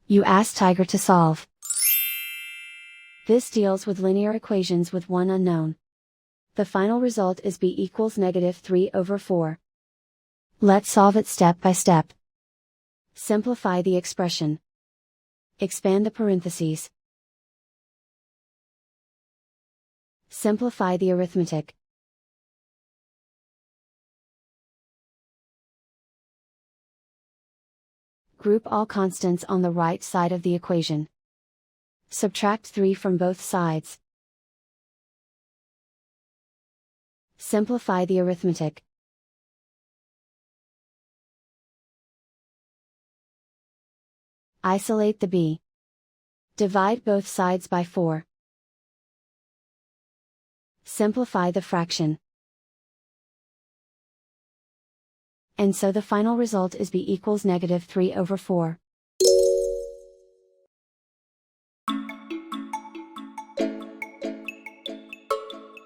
You ask Tiger to solve. This deals with linear equations with one unknown. The final result is b equals -3/4. Let's solve it step by step. Simplify the expression. Expand the parentheses. Simplify the arithmetic. Group all constants on the right side of the equation. Subtract 3 from both sides. Simplify the arithmetic. Isolate the b. Divide both sides by 4. Simplify the fraction. And so the final result is b equals -3/4.